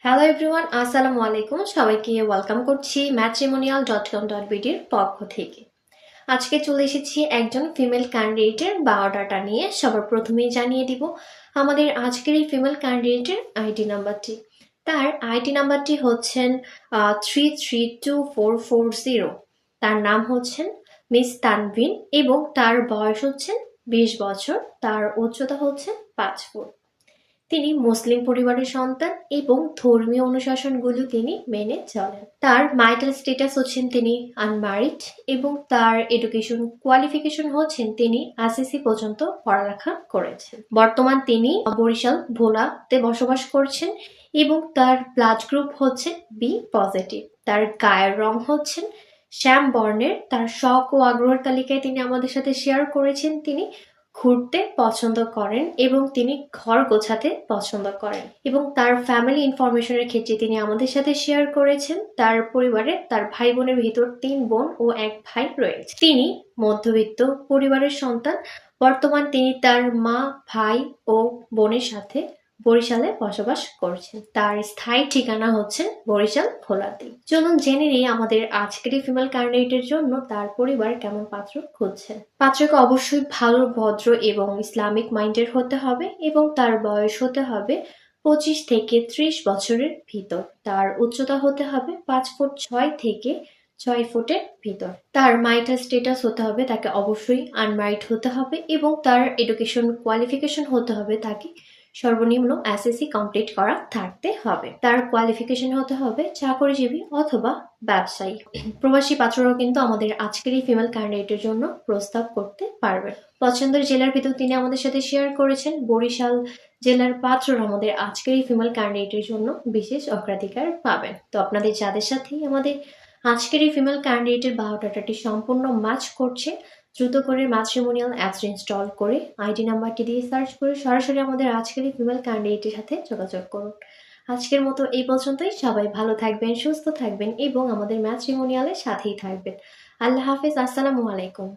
Hello everyone, আসসালামু আলাইকুম। সবাইকে ওয়েলকাম করছি matrimonial.com.bd এর পক্ষ থেকে। আজকে চলে এসেছি একজন ফিমেল ক্যান্ডিডেটের বায়োডাটা নিয়ে। সবার প্রথমেই জানিয়ে দিব আমাদের আজকের এই ফিমেল ক্যান্ডিডেটের আইডি নাম্বারটি। তার আইডি নাম্বারটি হচ্ছেন 332440। তার নাম হচ্ছেন মিস তানভিন এবং তার বয়স হচ্ছেন 20 বছর। তার উচ্চতা হচ্ছে 5 ফুট। তিনি মুসলিম পরিবারের সন্তান এবং ধর্মীয় অনুশাসনগুলো তিনি মেনে চলেন। তার ম্যারিটাল স্ট্যাটাস হচ্ছেন তিনি আনম্যারিড এবং তার এডুকেশন কোয়ালিফিকেশন হচ্ছেন তিনি এসএসসি পর্যন্ত পড়ালেখা করেছেন। বর্তমান তিনি বরিশাল ভোলাতে বসবাস করছেন এবং তার ব্লাড গ্রুপ হচ্ছে বি পজিটিভ। তার গায়ের রং হচ্ছেন শ্যাম বর্ণের। তার শখ ও আগ্রহের তালিকায় তিনি আমাদের সাথে শেয়ার করেছেন তিনি ঘুরতে পছন্দ করেন এবং তিনি ঘর গোছাতে পছন্দ করেন এবং তার ফ্যামিলি ইনফরমেশনের ক্ষেত্রে তিনি আমাদের সাথে শেয়ার করেছেন তার পরিবারে তার ভাই বোনের ভিতর 3 বোন ও 1 ভাই রয়েছে। তিনি মধ্যবিত্ত পরিবারের সন্তান। বর্তমান তিনি তার মা, ভাই ও বোনের সাথে বরিশালে বসবাস করছেন। তার স্থায়ী ঠিকানা হচ্ছে বরিশাল ভোলাতে। চলুন জেনে নিই আমাদের আজকের ফিমেল ক্যান্ডিডেটের জন্য তার পরিবার কেমন পাত্র খুঁজছেন। পাত্রকে অবশ্যই ভালো, ভদ্র এবং ইসলামিক মাইন্ডের হতে হবে এবং তার বয়স হতে হবে 25 থেকে 30 বছরের ভিতর। তার উচ্চতা হতে হবে 5 ফুট 6 থেকে 6 ফুটের ভিতর। তার ম্যারিটাল স্ট্যাটাস হতে হবে তাকে অবশ্যই আনম্যারিড হতে হবে এবং তার এডুকেশন কোয়ালিফিকেশন হতে হবে তাকে সর্বনিম্ন এসএসসি কমপ্লিট করা থাকতে হবে। তার কোয়ালিফিকেশন হতে হবে চাকরিজীবী অথবা ব্যবসায়ী। প্রবাসী পাত্ররাও কিন্তু আমাদের আজকের এই ফিমেল ক্যান্ডিডেটের জন্য প্রস্তাব করতে পারবেন। পছন্দের জেলার ভিতর তিনি আমাদের সাথে শেয়ার করেছেন বরিশাল জেলার পাত্ররা আমাদের আজকের এই ফিমেল ক্যান্ডিডেটের জন্য বিশেষ অগ্রাধিকার পাবেন। তো আপনাদের যাদের সাথেই আমাদের আজকের এই ফিমেল ক্যান্ডিডেটের বায়োডাটাটি সম্পূর্ণ ম্যাচ করছে, দ্রুত করে ম্যাট্রিমোনিয়াল অ্যাপস ইনস্টল করে আইডি নাম্বারটি দিয়ে সার্চ করে সরাসরি আমাদের আজকের এই ফিমেল ক্যান্ডিডেটের সাথে যোগাযোগ করুন। আজকের মতো এই পর্যন্তই। সবাই ভালো থাকবেন, সুস্থ থাকবেন এবং আমাদের ম্যাট্রিমোনিয়ালের সাথেই থাকবেন। আল্লাহ হাফেজ, আসসালামু আলাইকুম।